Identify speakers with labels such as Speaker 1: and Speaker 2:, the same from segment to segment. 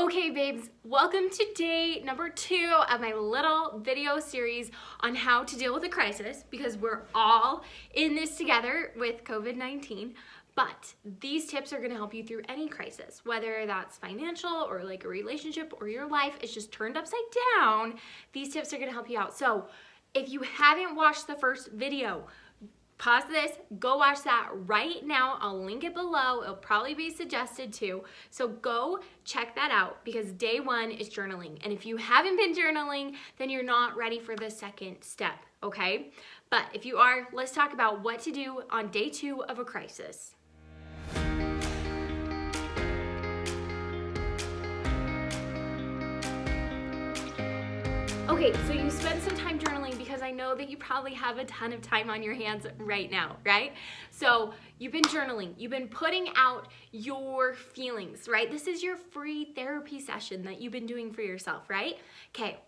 Speaker 1: Okay, babes, welcome to day number 2 of my little video series on how to deal with a crisis, because we're all in this together with COVID-19. But these tips are going to help you through any crisis, whether that's financial or like a relationship or your life is just turned upside down. These tips are going to help you out. So if you haven't watched the first video, pause this, go watch that right now. I'll link it below. It'll probably be suggested too. So go check that out, because day 1 is journaling. And if you haven't been journaling, then you're not ready for the second step, okay? But if you are, let's talk about what to do on day 2 of a crisis. Okay, so you spent some time journaling because I know that you probably have a ton of time on your hands right now, right? So you've been journaling, you've been putting out your feelings, right? This is your free therapy session that you've been doing for yourself, right? Okay,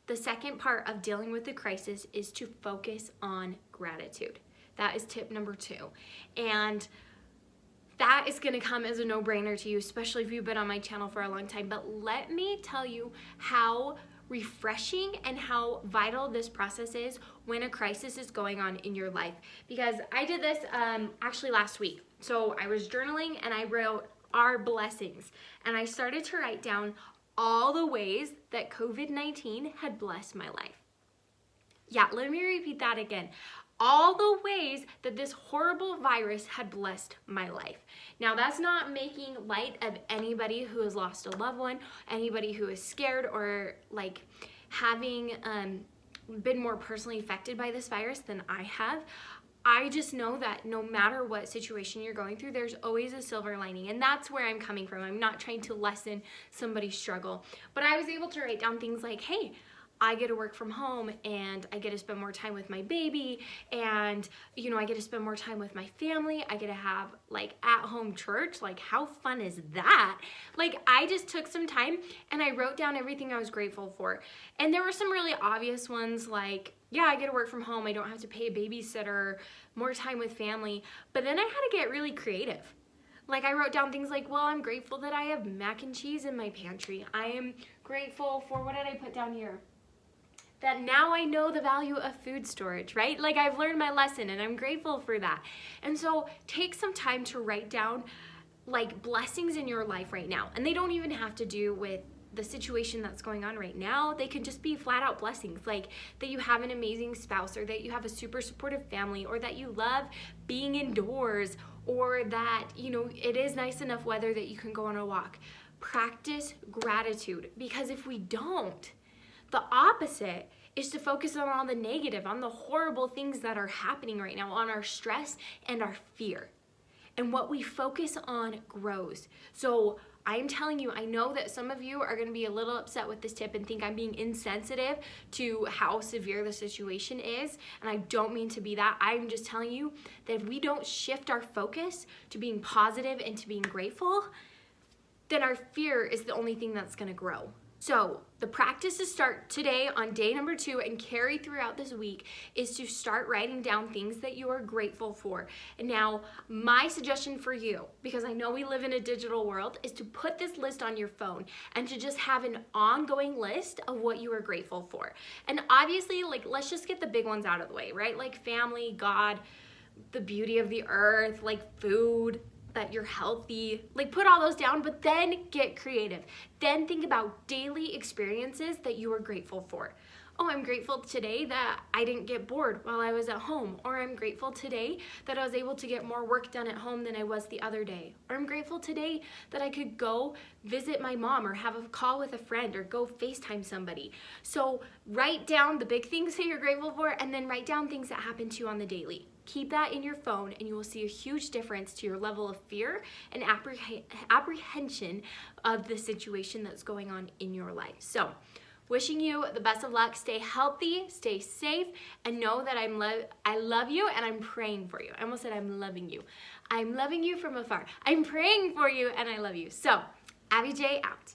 Speaker 1: the second part of dealing with the crisis is to focus on gratitude. That is tip number 2. And that is gonna come as a no-brainer to you, especially if you've been on my channel for a long time. But let me tell you how refreshing and how vital this process is when a crisis is going on in your life. Because I did this actually last week. So I was journaling and I wrote our blessings. And I started to write down all the ways that COVID-19 had blessed my life. Yeah, let me repeat that again. All the ways that this horrible virus had blessed my life. Now, that's not making light of anybody who has lost a loved one, anybody who is scared or like having been more personally affected by this virus than I have. I just know that no matter what situation you're going through, there's always a silver lining, and that's where I'm coming from. I'm not trying to lessen somebody's struggle, but I was able to write down things like, hey, I get to work from home and I get to spend more time with my baby, and you know, I get to spend more time with my family. I get to have like at-home church. Like, how fun is that? Like, I just took some time and I wrote down everything I was grateful for. And there were some really obvious ones like, yeah, I get to work from home. I don't have to pay a babysitter, more time with family. But then I had to get really creative. Like, I wrote down things like, well, I'm grateful that I have mac and cheese in my pantry. I am grateful for, what did I put down here? That now I know the value of food storage, right? Like, I've learned my lesson and I'm grateful for that. And so take some time to write down like blessings in your life right now. And they don't even have to do with the situation that's going on right now. They can just be flat out blessings, like that you have an amazing spouse, or that you have a super supportive family, or that you love being indoors, or that, you know, it is nice enough weather that you can go on a walk. Practice gratitude, because if we don't, the opposite is to focus on all the negative, on the horrible things that are happening right now, on our stress and our fear. And what we focus on grows. So I'm telling you, I know that some of you are going to be a little upset with this tip and think I'm being insensitive to how severe the situation is. And I don't mean to be that. I'm just telling you that if we don't shift our focus to being positive and to being grateful, then our fear is the only thing that's going to grow. So the practice to start today on day number 2 and carry throughout this week is to start writing down things that you are grateful for. And now my suggestion for you, because I know we live in a digital world, is to put this list on your phone and to just have an ongoing list of what you are grateful for. And obviously, like, let's just get the big ones out of the way, right? Like family, God, the beauty of the earth, like food, that you're healthy, like put all those down, but then get creative. Then think about daily experiences that you are grateful for. Oh, I'm grateful today that I didn't get bored while I was at home. Or I'm grateful today that I was able to get more work done at home than I was the other day. Or I'm grateful today that I could go visit my mom, or have a call with a friend, or go FaceTime somebody. So write down the big things that you're grateful for, and then write down things that happen to you on the daily. Keep that in your phone and you will see a huge difference to your level of fear and apprehension of the situation that's going on in your life. So, wishing you the best of luck. Stay healthy, stay safe, and know that I love you and I'm praying for you. I almost said I'm loving you. I'm loving you from afar. I'm praying for you and I love you. So, Abbi J out.